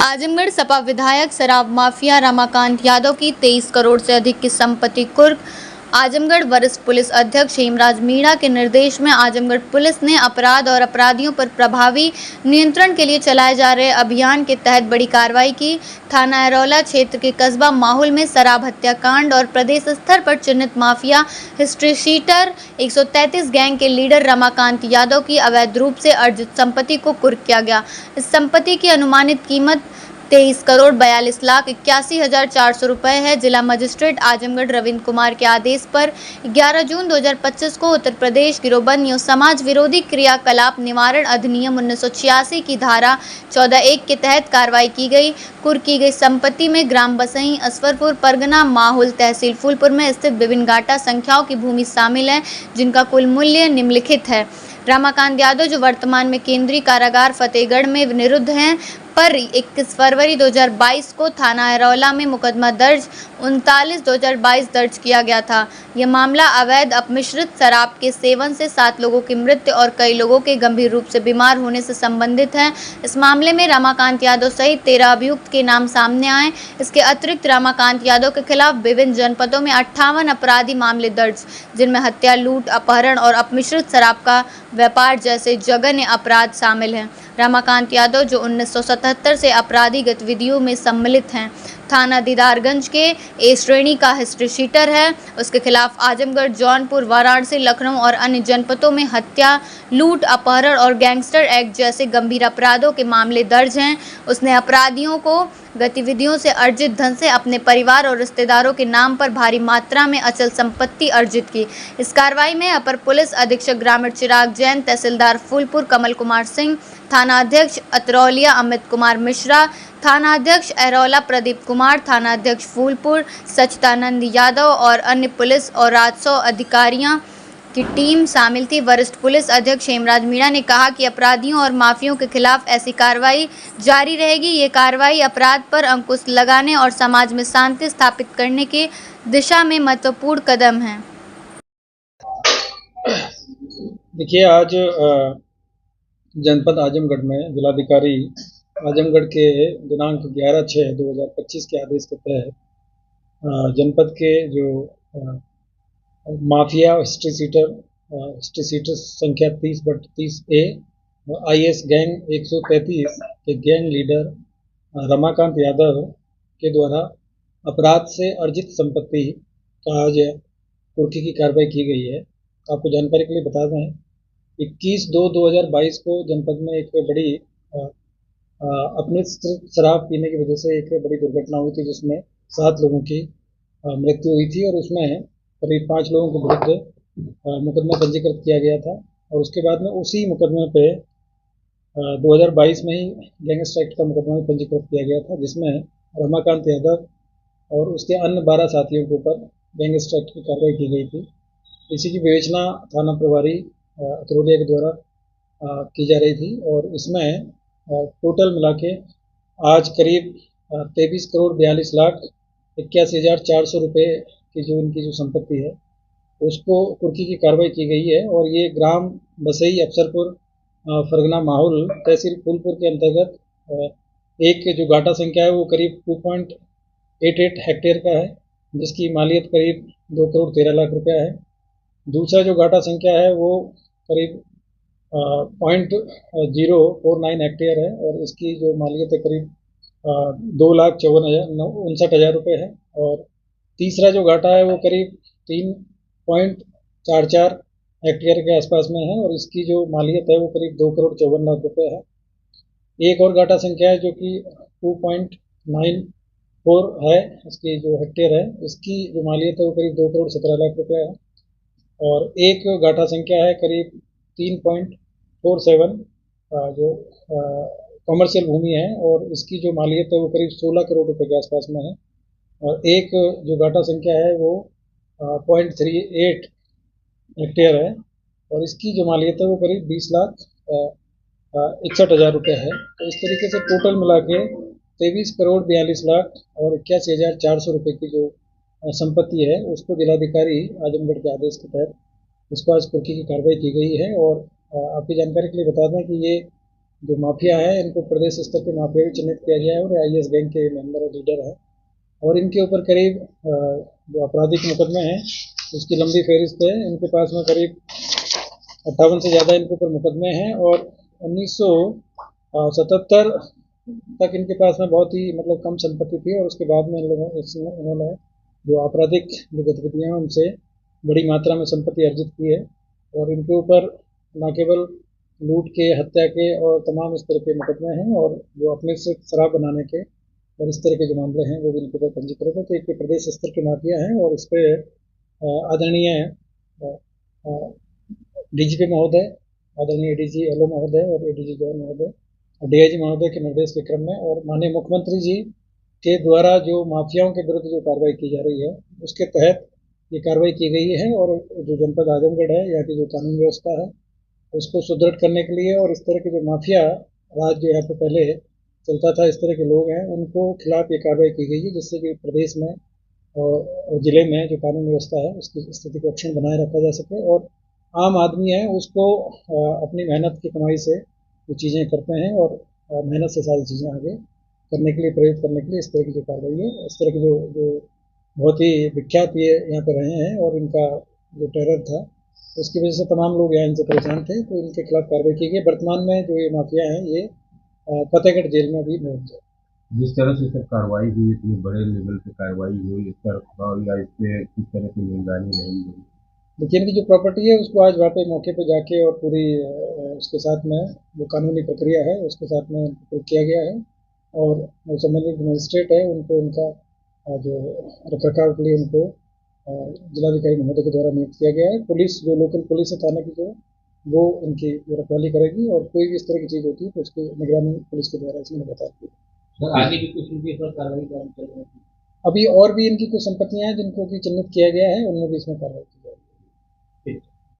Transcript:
आजमगढ़ सपा विधायक शराब माफिया रमाकांत यादव की 23 करोड़ से अधिक की संपत्ति कुर्क। आजमगढ़ वरिष्ठ पुलिस अधीक्षक हेमराज मीणा के निर्देश में आजमगढ़ पुलिस ने अपराध और अपराधियों पर प्रभावी नियंत्रण के लिए चलाए जा रहे अभियान के तहत बड़ी कार्रवाई की। थाना अरौला क्षेत्र के कस्बा माहुल में शराब हत्याकांड और प्रदेश स्तर पर चिन्हित माफिया हिस्ट्री शीटर 133 गैंग के लीडर रमाकांत यादव की अवैध रूप से अर्जित संपत्ति को कुर्क किया गया। इस संपत्ति की अनुमानित कीमत 23 करोड़ 42 लाख 81,400 रुपये है। जिला मजिस्ट्रेट आजमगढ़ रविंद्र कुमार के आदेश पर 11 जून 2025 को उत्तर प्रदेश गिरोहबंद एवं समाज विरोधी क्रियाकलाप निवारण अधिनियम 1986 की धारा 14(1) के तहत कार्रवाई की गई। कुर्क की गई संपत्ति में ग्राम बसई, असफरपुर, परगना माहुल, तहसील फूलपुर में स्थित विभिन्न गाटा संख्याओं की भूमि शामिल है, जिनका कुल मूल्य निम्नलिखित है। रमाकांत यादव, जो वर्तमान में केंद्रीय कारागार फतेहगढ़ में निरुद्ध हैं, पर 21 फरवरी 2022 को थाना अरौला में मुकदमा दर्ज 39/2022 दर्ज किया गया था। यह मामला अवैध अपमिश्रित शराब के सेवन से 7 लोगों की मृत्यु और कई लोगों के गंभीर रूप से बीमार होने से संबंधित है। इस मामले में रमाकांत यादव सहित 13 अभियुक्त के नाम सामने आए। इसके अतिरिक्त रमाकांत यादव के खिलाफ विभिन्न जनपदों में 58 अपराधी मामले दर्ज, जिनमें हत्या, लूट, अपहरण और अपमिश्रित शराब का व्यापार जैसे जघन्य अपराध शामिल हैं। रमाकांत यादव, जो 1977 से आपराधिक गतिविधियों में सम्मिलित हैं, थाना दीदारगंज के ए श्रेणी का हिस्ट्री शीटर है। उसके खिलाफ आजमगढ़, जौनपुर, वाराणसी, लखनऊ और अन्य जनपदों में हत्या, लूट, अपहरण और गैंगस्टर एक्ट जैसे गंभीर अपराधों के मामले दर्ज हैं। उसने अपराधियों को गतिविधियों से अर्जित धन से अपने परिवार और रिश्तेदारों के नाम पर भारी मात्रा में अचल संपत्ति अर्जित की। इस कार्रवाई में अपर पुलिस अधीक्षक ग्रामीण चिराग जैन, तहसीलदार फूलपुर कमल कुमार सिंह, थाना अध्यक्ष अतरौलिया अमित कुमार मिश्रा, थाना अध्यक्ष अरौला प्रदीप कुमार, थाना अध्यक्ष फूलपुर सच्चिदानंद यादव और अन्य पुलिस और राजस्व अधिकारियों की टीम शामिल थी। वरिष्ठ पुलिस अधीक्षक हेमराज मीणा ने कहा कि अपराधियों और माफियों के खिलाफ ऐसी कार्रवाई जारी रहेगी। ये कार्रवाई अपराध पर अंकुश लगाने और समाज में शांति स्थापित करने की दिशा में महत्वपूर्ण कदम है। देखिए, आज जनपद आजमगढ़ में जिलाधिकारी आजमगढ़ के दिनांक 11/6/2025 के आदेश के तहत जनपद के जो माफिया हिस्ट्री सीटर संख्या 30/30A IS गैंग 133 के गैंग लीडर रमाकांत यादव के द्वारा अपराध से अर्जित संपत्ति का आज कुर्की की कार्रवाई की गई है। आपको जानकारी के लिए बता दें, 21/2/2022 को जनपद में एक बड़ी अपनी शराब पीने की वजह से एक बड़ी दुर्घटना हुई थी, जिसमें 7 लोगों की मृत्यु हुई थी और उसमें करीब 5 लोगों के विरुद्ध मुकदमा पंजीकृत किया गया था। और उसके बाद में उसी मुकदमे पे 2022 में ही गैंगस्टर एक्ट का मुकदमा भी पंजीकृत किया गया था, जिसमें रमाकांत यादव और उसके अन्य 12 साथियों के ऊपर गैंगस्टर एक्ट की कार्रवाई की गई थी। इसी की विवेचना थाना प्रभारी अतरौलिया के द्वारा की जा रही थी और इसमें टोटल मिला के आज करीब 23 करोड़ 42 लाख 81,400 रुपये की जो इनकी जो संपत्ति है, उसको कुर्की की कार्रवाई की गई है। और ये ग्राम बसई, अफसरपुर, फरगना माहुल, तहसील फूलपुर के अंतर्गत एक जो गाटा संख्या है वो करीब 2.88 हेक्टेयर का है, जिसकी मालियत करीब 2 करोड़ 13 लाख रुपया है। दूसरा जो गाटा संख्या है वो करीब 0.49 हेक्टेयर है और इसकी जो मालियत है करीब 2,59,000 रुपये है। और तीसरा जो घाटा है वो करीब 3.44 हेक्टेयर के आसपास में है और इसकी जो मालियत है वो करीब 2 करोड़ 54 लाख रुपये है। एक और घाटा संख्या है जो कि 2.94 है, इसकी जो हेक्टेयर है, इसकी जो मालियत है वो करीब 2 करोड़ 17 लाख रुपये है। और एक घाटा संख्या है करीब 3.47 जो कमर्शियल भूमि है और इसकी जो मालियत है वो करीब 16 करोड़ रुपए के आसपास में है। और एक जो घाटा संख्या है वो 0.38 हेक्टेयर है और इसकी जो मालियत है वो करीब 20,61,000 रुपये है। तो इस तरीके से टोटल मिला के 23 करोड़ 42 लाख और 81,400 रुपये की जो संपत्ति है, उसको जिलाधिकारी आजमगढ़ के आदेश के तहत उसको आज कुर्की की कार्रवाई की गई है। और आपकी जानकारी के लिए बता दें कि ये जो माफिया है इनको प्रदेश स्तर के माफिया भी चिन्हित किया गया है और आईएस गैंग के मेंबर और लीडर है और इनके ऊपर करीब जो आपराधिक मुकदमे हैं उसकी लंबी फहरिस्त है। इनके पास में करीब 58 से ज़्यादा इनके ऊपर मुकदमे हैं और 1977 तक इनके पास में बहुत ही मतलब कम संपत्ति थी और उसके बाद में इन्होंने जो आपराधिक जो गतिविधियाँ हैं उनसे बड़ी मात्रा में संपत्ति अर्जित की है और इनके ऊपर न केवल लूट के, हत्या के और तमाम इस तरह के मुकदमे हैं और जो अपने से शराब बनाने के और इस तरह के जो मामले हैं वो भी इनके ऊपर पंजीकृत है। तो एक प्रदेश स्तर के माफिया हैं और इस पे आदरणीय डीजीपी महोदय, आदरणीय एडीजी एलओ महोदय और एडीजी जॉन महोदय और डीआईजी महोदय के निर्देश के क्रम में और माननीय मुख्यमंत्री जी के द्वारा जो माफियाओं के विरुद्ध जो कार्रवाई की जा रही है उसके तहत ये कार्रवाई की गई है और जो जनपद आजमगढ़ है यहाँ की जो कानून व्यवस्था है उसको सुदृढ़ करने के लिए और इस तरह के जो माफिया राज जो यहाँ पे पहले चलता था, इस तरह के लोग हैं उनको खिलाफ ये कार्रवाई की गई है जिससे कि प्रदेश में और जिले में जो कानून व्यवस्था है उसकी स्थिति को अक्षुण्ण बनाए रखा जा सके और आम आदमी है उसको अपनी मेहनत की कमाई से जो चीज़ें करते हैं और मेहनत से सारी चीज़ें आगे करने के लिए प्रेरित करने के लिए इस तरह की जो कार्रवाई है, इस तरह की जो बहुत ही विख्यात ये यहाँ पर रहे हैं और इनका जो टेरर था उसकी वजह से तमाम लोग यहाँ इनसे परेशान थे तो इनके खिलाफ कार्रवाई की गई। वर्तमान में जो ये माफिया हैं ये फतेहगढ़ जेल में भी मौजूद है। जिस तरह से सर कार्रवाई हुई, इतनी बड़े लेवल पे कार्रवाई हुई, इस पर या इस पे किस तरह की निगरानी नहीं हुई? देखिए इनकी जो प्रॉपर्टी है उसको आज वहाँ पे मौके पे जाके और पूरी उसके साथ में जो कानूनी प्रक्रिया है उसके साथ में उनको किया गया है और जो संबंधित मजिस्ट्रेट है उनको उनका जो रखरखाव के लिए उनको जिलाधिकारी महोदय के द्वारा नियुक्त किया गया है। पुलिस जो लोकल पुलिस है थाने की जो वो उनकी रखवाली करेगी और कोई भी इस तरह की चीज़ होती है तो उसकी निगरानी पुलिस के द्वारा इसमें बताती है। सर आगे भी कुछ उनके ऊपर कार्रवाई चल रही है? अभी और भी इनकी कुछ संपत्तियां हैं जिनको कि चिन्हित किया गया है उनमें भी इसमें कार्रवाई की जाएगी।